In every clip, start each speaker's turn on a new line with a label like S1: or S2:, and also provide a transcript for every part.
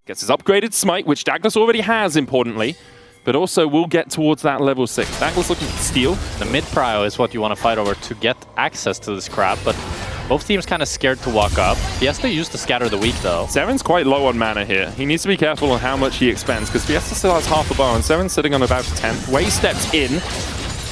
S1: Gets his upgraded smite, which Douglas already has, importantly, but also will get towards that level 6. Douglas looking to steal.
S2: The mid prio is what you want to fight over to get access to this crab, but both teams kind of scared to walk up. Fiesta used to scatter the weak though.
S1: Seven's quite low on mana here. He needs to be careful on how much he expends, because Fiesta still has half a bar, and Seven's sitting on about 10th. Wei steps in.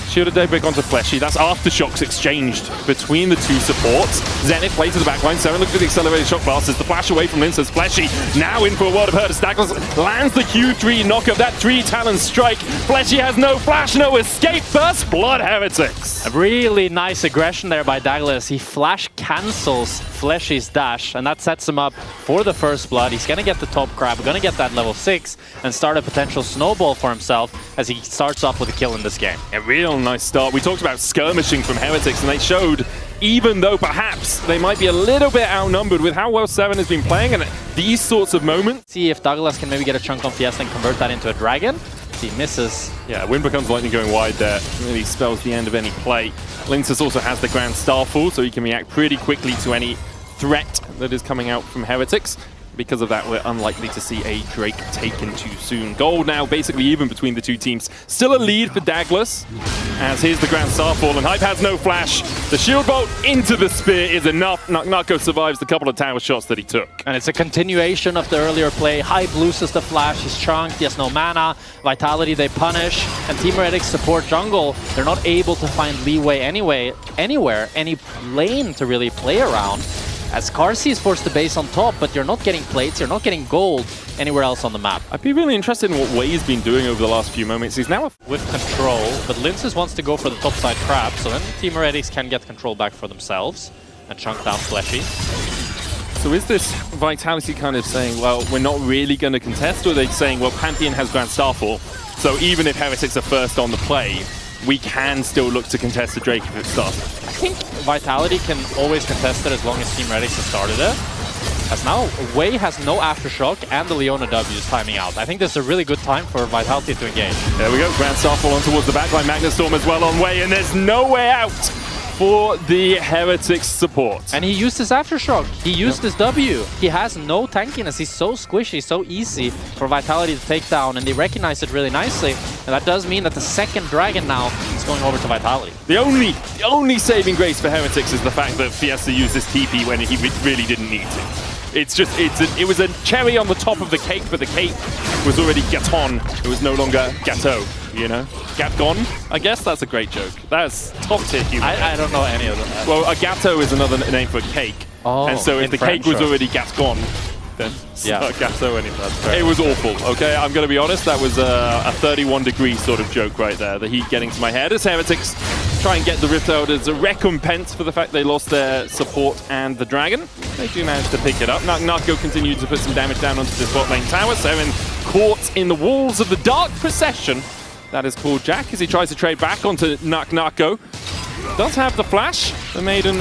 S1: Shielded daybreak onto Fleshy. That's aftershocks exchanged between the two supports. Zenith plays to the backline. Seven looks for the accelerated shock blast as the flash away from Lince as Fleshy now in for a world of hurt as Douglas lands the Q3 knock of that 3 Talon strike. Fleshy has no flash, no escape. First blood, Heretics.
S2: A really nice aggression there by Douglas. He flash cancels Fleshy's dash, and that sets him up for the first blood. He's going to get the top crab, going to get that level 6, and start a potential snowball for himself as he starts off with a kill in this game.
S1: A real nice start. We talked about skirmishing from Heretics, and they showed, even though perhaps they might be a little bit outnumbered with how well Seven has been playing, and these sorts of moments.
S2: See if Douglas can maybe get a chunk on Fiesta and convert that into a dragon. He misses.
S1: Yeah, Wind becomes lightning going wide there. Really spells the end of any play. Linces also has the Grand Starfall, so he can react pretty quickly to any threat that is coming out from Heretics. Because of that, we're unlikely to see a Drake taken too soon. Gold now basically even between the two teams. Still a lead for Douglas, as here's the Grand Starfall, and Hype has no flash. The shield bolt into the spear is enough. Nako survives the couple of tower shots that he took.
S2: And it's a continuation of the earlier play. Hype loses the flash, he's chunked, he has no mana. Vitality they punish, and Team Heretics support jungle. They're not able to find leeway anywhere, any lane to really play around. As Carsey is forced to base on top, but you're not getting plates, you're not getting gold anywhere else on the map.
S1: I'd be really interested in what Wei's been doing over the last few moments. He's now
S2: with control, but Linces wants to go for the topside crab, so then Team Heretics can get control back for themselves and chunk down Fleshy.
S1: So is this Vitality kind of saying, well, we're not really going to contest, or are they saying, well, Pantheon has Grand Starfall, so even if Heretics are first on the play, we can still look to contest the Drake if it starts?
S2: I think Vitality can always contest it as long as Team Heretics has started it. As now, Wei has no Aftershock and the LYON W is timing out. I think this is a really good time for Vitality to engage.
S1: There we go, Grand Starfall on towards the backline, Magnastorm as well on Wei, and there's no way out for the Heretics support.
S2: And he used his Aftershock, he used his W. He has no tankiness, he's so squishy, so easy for Vitality to take down, and they recognize it really nicely. And that does mean that the second dragon now is going over to Vitality.
S1: The only saving grace for Heretics is the fact that Fiesta used this TP when he really didn't need to. It was a cherry on the top of the cake, but the cake was already gâteau. It was no longer gâteau, you know? Gatgon? I guess that's a great joke. That's top tier humor.
S2: I don't know any of them.
S1: Well, a gâteau is another name for cake.
S2: Oh,
S1: and so if the
S2: French,
S1: cake was already gatgon, then
S2: yeah,
S1: gâteau anyway. It was awful, okay? I'm going to be honest, that was a 31-degree sort of joke right there. The heat getting to my head as Heretics try and get the Rift out as a recompense for the fact they lost their support and the dragon. They do manage to pick it up. Nako continued to put some damage down onto the bot lane tower. Seven caught in the walls of the Dark Procession. That is called Jack as he tries to trade back onto Nako. Does have the flash. The Maiden,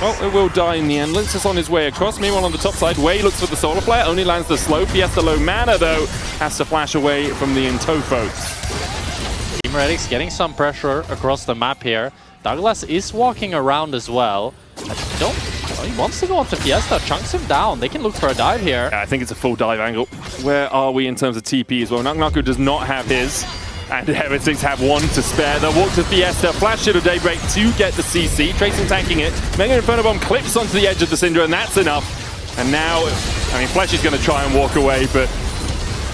S1: well, it will die in the end. Lince is on his way across. Meanwhile, on the top side, Wei looks for the Solar Flare. Only lands the slow. Fiesta low mana, though, has to flash away from the Intofos.
S2: Team Heretics getting some pressure across the map here. Douglas is walking around as well. He wants to go onto Fiesta, chunks him down. They can look for a dive here.
S1: I think it's a full dive angle. Where are we in terms of TP as well? Nako does not have his. And Heretics have one to spare. They'll walk to Fiesta, flash Shield of Daybreak to get the CC. Tracing tanking it. Mega Inferno Bomb clips onto the edge of the Syndra, and that's enough. And now, I mean, Flesh is going to try and walk away, but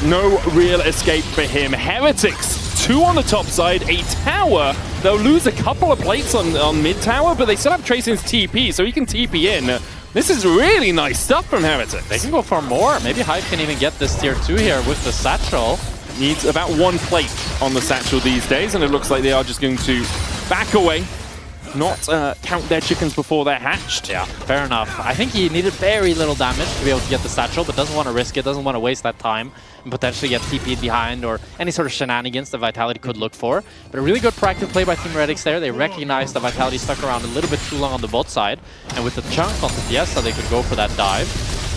S1: no real escape for him. Heretics, 2 on the top side, a tower. They'll lose a couple of plates on mid tower, but they still have Tracing's TP, so he can TP in. This is really nice stuff from Heretics.
S2: They can go for more. Maybe Hype can even get this tier 2 here with the Satchel.
S1: Needs about 1 plate on the Satchel these days, and it looks like they are just going to back away, not count their chickens before they're hatched.
S2: Yeah, fair enough. I think he needed very little damage to be able to get the Satchel, but doesn't want to risk it, doesn't want to waste that time and potentially get TP'd behind or any sort of shenanigans that Vitality could look for. But a really good proactive play by Team Heretics there. They recognized that Vitality stuck around a little bit too long on the bot side, and with the chunk onto Fiesta, they could go for that dive.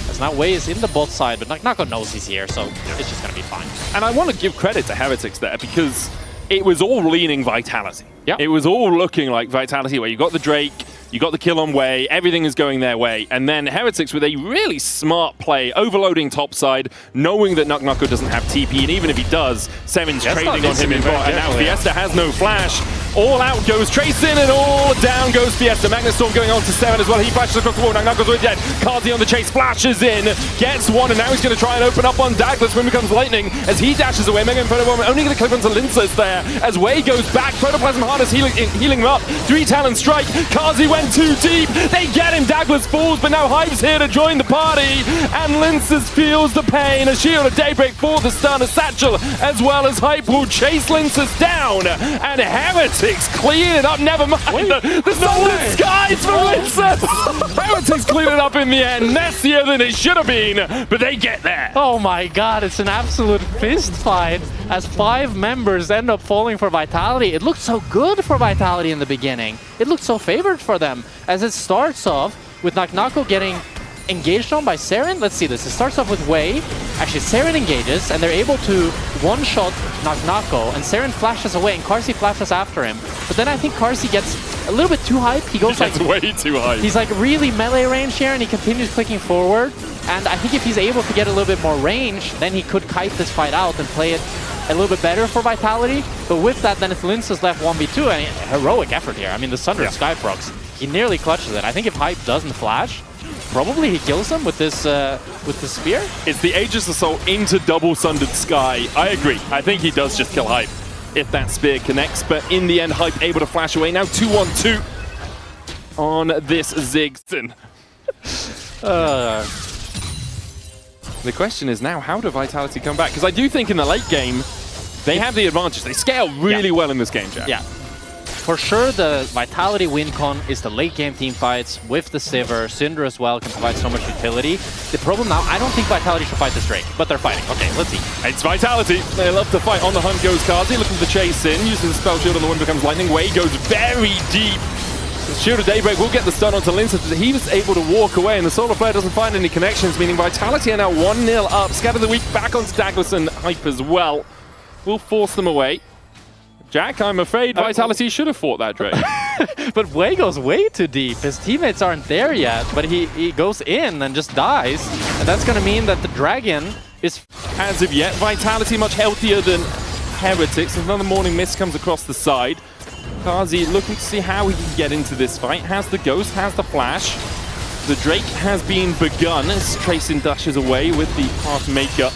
S2: As now Wei is in the bot side, but Nako knows he's here, so it's just going to be fine.
S1: And I want to give credit to Heretics there, because it was all leaning Vitality.
S2: Yeah.
S1: It was all looking like Vitality, where you got the Drake, You got the kill on Way, everything is going their way. And then Heretics with a really smart play, overloading topside, knowing that Nuck doesn't have TP, and even if he does, Seven's trading on him in bot, and now Fiesta has no flash. All out goes Trace in, and all down goes Fiesta. Magnustorm going on to Seven as well. He flashes across the wall. Knuckles already dead. Kazi on the chase, flashes in, gets one, and now he's going to try and open up on Douglas when becomes Lightning as he dashes away. Mega Photobomb only going to clip onto Linces there as Way goes back. Protoplasm Harness healing him up. 3 Talon Strike. Kazi went too deep. They get him. Douglas falls, but now Hype's here to join the party, and Linces feels the pain. A Shield of Daybreak for the stun. A Satchel as well as Hype will chase Linces down, and Heretics clean it up. Never mind. The Southern Skies for Linces. Heretics clean it up in the end. Messier than it should have been, but they get there.
S2: Oh my god, it's an absolute fist fight as 5 members end up falling for Vitality. It looked so good for Vitality in the beginning. It looked so favored for them as it starts off with Naknako getting engaged on by Seren. Let's see this. It starts off with Way. Actually, Seren engages, and they're able to one-shot Naknako, and Seren flashes away, and Carsey flashes after him. But then I think Carsey gets a little bit too hype. He goes like
S1: way too high.
S2: He's like really melee range here, and he continues clicking forward. And I think if he's able to get a little bit more range, then he could kite this fight out and play it a little bit better for Vitality. But with that, then it's Linces left 1v2, and heroic effort here. I mean, the Sundered Skyprox, he nearly clutches it. I think if Hype doesn't flash, probably he kills him with this spear. It's the
S1: Aegis Assault into double Sundered Sky. I agree. I think he does just kill Hype if that spear connects. But in the end, Hype able to flash away. Now 2-1-2 on this Ziggston. The question is now, how do Vitality come back? Because I do think in the late game, they have the advantage. They scale really well in this game, Jack.
S2: Yeah. For sure, the Vitality win con is the late game team fights with the Sivir. Syndra as well can provide so much utility. The problem now, I don't think Vitality should fight this Drake, but they're fighting. Okay, let's see.
S1: It's Vitality. They love to fight. On the hunt goes Kazi, looking to chase in, using the spell shield on the one becomes Lightning. Way goes very deep. The Shield of Daybreak will get the stun onto Linces. He was able to walk away, and the Solar Flare doesn't find any connections, meaning Vitality are now 1-0 up. Scatter the Weak back onto Douglas and Hype as well. Will force them away. Jack, I'm afraid Vitality should have fought that Drake.
S2: But Way goes way too deep. His teammates aren't there yet, but he goes in and just dies. And that's going to mean that the Dragon is...
S1: As of yet, Vitality much healthier than Heretics. Another Morning Mist comes across the side. Kazi looking to see how he can get into this fight. Has the Ghost, has the Flash. The Drake has been begun as Tracing dashes away with the Pathmaker.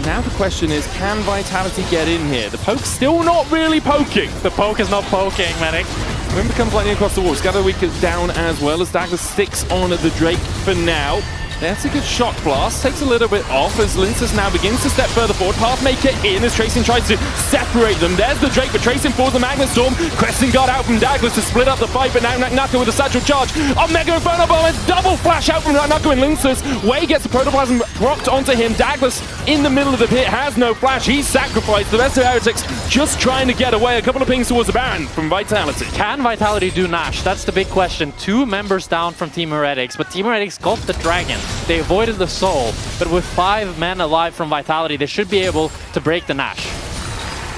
S1: Now the question is, can Vitality get in here? The poke's still not really poking.
S2: The poke is not poking, Medic.
S1: Wind becomes Lightning across the wall. Scatter Weak is down as well as Douglas sticks on the Drake for now. That's a good shock blast. Takes a little bit off as Linces now begins to step further forward. Pathmaker in as Tracing tries to separate them. There's the Drake, but Tracing falls the Magnustorm. Crescent Guard out from Douglas to split up the fight, but now Naknako with a satchel charge. Mega Inferno Bomb, a double flash out from Naknako and Linces. Way gets the Protoplasm rocked onto him. Douglas in the middle of the pit has no flash. He's sacrificed. The rest of Heretics just trying to get away. A couple of pings towards the Baron from Vitality.
S2: Can Vitality do Nash? That's the big question. 2 members down from Team Heretics, but Team Heretics got the Dragon. They avoided the Soul, but with 5 men alive from Vitality, they should be able to break the Nash.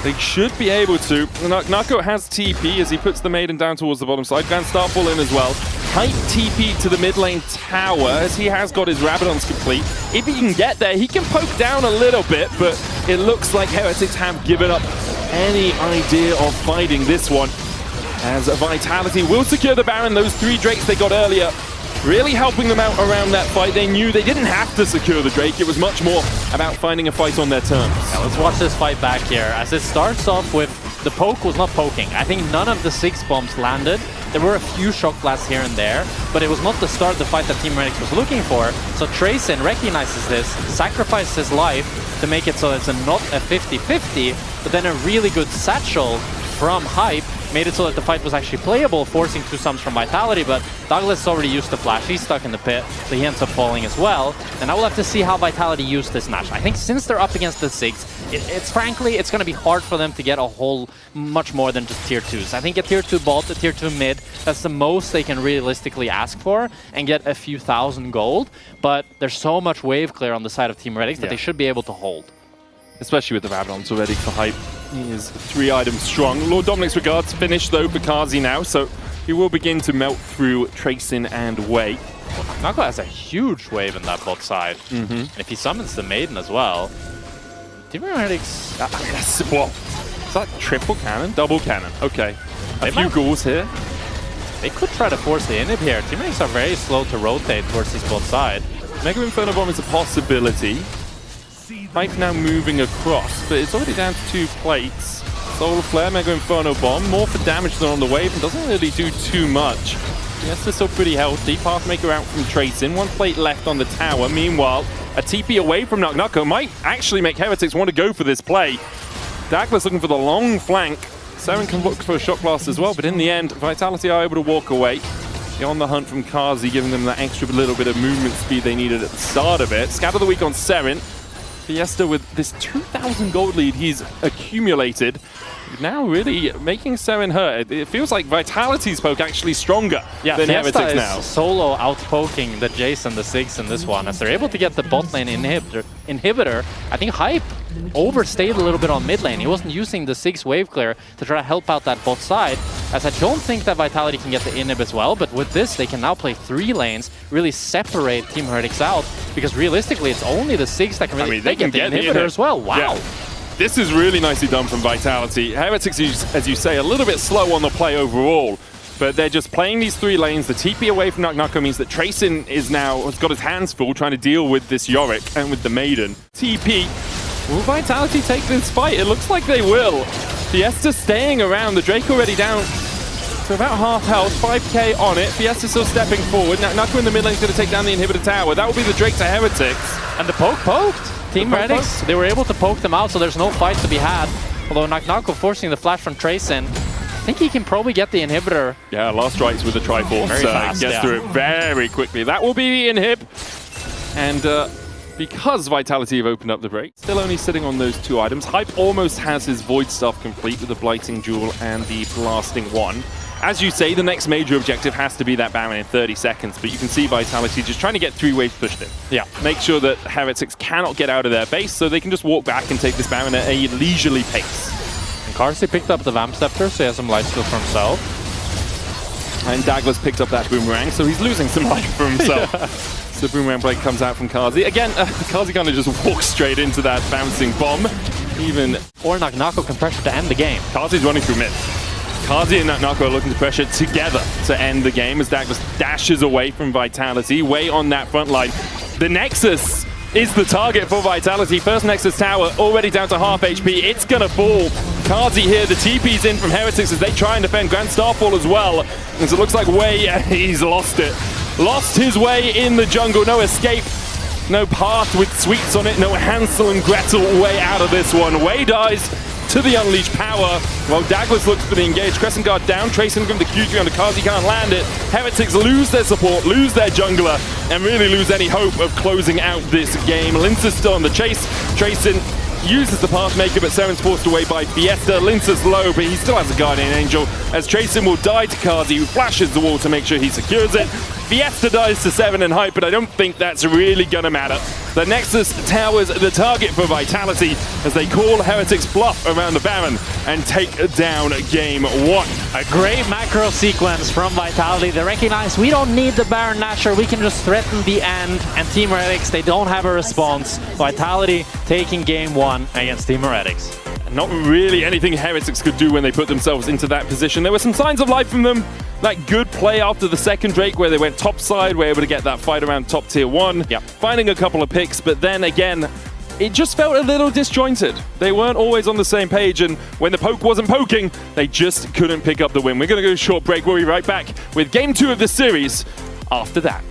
S1: They should be able to. Nako has TP as he puts the Maiden down towards the bottom side. Grand Starfall in as well. Hype TP to the mid lane tower as he has got his Rabadons complete. If he can get there, he can poke down a little bit, but it looks like Heretics have given up any idea of fighting this one. As Vitality will secure the Baron, those 3 Drakes they got earlier, really helping them out around that fight. They knew they didn't have to secure the Drake. It was much more about finding a fight on their terms.
S2: Yeah, let's watch this fight back here. As it starts off with the poke was not poking. I think none of the 6 bombs landed. There were a few shock blasts here and there, but it was not the start of the fight that Team Heretics was looking for. So Tracing recognizes this, sacrifices his life to make it so it's not a 50-50, but then a really good satchel from Hype made it so that the fight was actually playable, forcing 2 sums from Vitality, but Douglas already used the flash. He's stuck in the pit, so he ends up falling as well. And I will have to see how Vitality use this Nash. I think since they're up against the 6, it's frankly, it's going to be hard for them to get a whole much more than just tier 2s. I think a tier 2 bot, a tier 2 mid, that's the most they can realistically ask for and get a few thousand gold. But there's so much wave clear on the side of Team Heretics that they should be able to hold.
S1: Especially with the Rabadons already for Hype. He is 3 items strong. Lord Dominic's regards finished though for Kazi now, so he will begin to melt through Tracing and Wei.
S2: Nako has a huge wave in that bot side. And if he summons the Maiden as well, Team Heretics...
S1: Well, is that triple cannon? Double cannon. Okay. A few ghouls here.
S2: They could try to force the inhib here. Team Heretics are very slow to rotate towards this bot side.
S1: Mega Inferno Bomb is a possibility. Hype now moving across, but it's already down to 2 plates. Solar Flare, Mega Inferno Bomb, more for damage than on the wave, and doesn't really do too much. Yes, they're still pretty healthy. Pathmaker out from Tracing, 1 plate left on the tower. Meanwhile, a TP away from NuckNucko might actually make Heretics want to go for this play. Douglas looking for the long flank. Seren can look for a shot blast as well, but in the end, Vitality are able to walk away. On the hunt from Kazi, giving them that extra little bit of movement speed they needed at the start of it. Scatter the week on Seren. Fiesta with this 2,000 gold lead he's accumulated. Now really making Seren hurt. It feels like Vitality's poke actually stronger than Heretics now.
S2: Solo out-poking the Jace and the Ziggs in this one. As they're able to get the bot lane inhibitor, I think Hype overstayed a little bit on mid lane. He wasn't using the Ziggs wave clear to try to help out that bot side, as I don't think that Vitality can get the inhib as well, but with this they can now play 3 lanes, really separate Team Heretics out, because realistically it's only the Ziggs that can really
S1: they can
S2: get the inhibitor as well. Wow.
S1: Yeah. This is really nicely done from Vitality. Heretics, as you say, a little bit slow on the play overall, but they're just playing these 3 lanes. The TP away from NuckNucko means that Tracing has got his hands full trying to deal with this Yorick and with the Maiden. TP, will Vitality take this fight? It looks like they will. Fiesta staying around, the Drake already down to about half health, 5k on it. Fiesta still stepping forward. NuckNucko in the mid lane is going to take down the inhibitor tower. That will be the Drake to Heretics.
S2: And the poke poked. Team Heretics, they were able to poke them out, so there's no fight to be had. Although NuckNucko forcing the flash from Tracing, I think he can probably get the inhibitor.
S1: Yeah, last strikes with the Triforce.
S2: Very fast,
S1: gets through it very quickly. That will be the inhib. And because Vitality have opened up the break, still only sitting on those 2 items. Hype almost has his Void Stuff complete with the Blighting Jewel and the Blasting One. As you say, the next major objective has to be that Baron in 30 seconds, but you can see Vitality just trying to get 3 waves pushed in.
S2: Yeah.
S1: Make sure that Heretics cannot get out of their base, so they can just walk back and take this Baron at a leisurely pace.
S2: And Karsi picked up the Vamp Scepter, so he has some life steal for himself.
S1: And Douglas picked up that Boomerang, so he's losing some life for himself.
S2: Yeah.
S1: So Boomerang Blade comes out from Kazi. Again, Kazi kind of just walks straight into that bouncing bomb.
S2: Or NuckNucko can pressure to end the game.
S1: Kazi's running through mid. Kazi and NuckNucko are looking to pressure together to end the game as Douglas dashes away from Vitality, way on that front line. The Nexus is the target for Vitality. First Nexus tower already down to half HP. It's gonna fall. Kazi here, the TP's in from Heretics as they try and defend Grand Starfall as well. And so it looks like Wei, he's lost it. Lost his way in the jungle, no escape. No path with sweets on it, no Hansel and Gretel way out of this one. Wei dies to the unleashed power, while Douglas looks for the engage. Crescent Guard down, Tracing from the Q3 onto Kazi, can't land it. Heretics lose their support, lose their jungler, and really lose any hope of closing out this game. Lince's still on the chase. Tracing uses the Pathmaker, but Seren's forced away by Fiesta. Lince's low, but he still has a Guardian Angel, as Tracing will die to Kazi, who flashes the wall to make sure he secures it. Fiesta dies to Seren and Hype, but I don't think that's really gonna matter. The Nexus Tower's the target for Vitality as they call Heretics bluff around the Baron and take down game 1.
S2: A great macro sequence from Vitality. They recognize we don't need the Baron Nashor, we can just threaten the end. And Team Heretics, they don't have a response. Vitality taking game 1 against Team Heretics.
S1: Not really anything Heretics could do when they put themselves into that position. There were some signs of life from them. That good play after the second Drake where they went top side, were able to get that fight around top tier 1.
S2: Yep.
S1: Finding a couple of picks, but then again, it just felt a little disjointed. They weren't always on the same page, and when the poke wasn't poking, they just couldn't pick up the win. We're going to go to a short break. We'll be right back with game 2 of the series after that.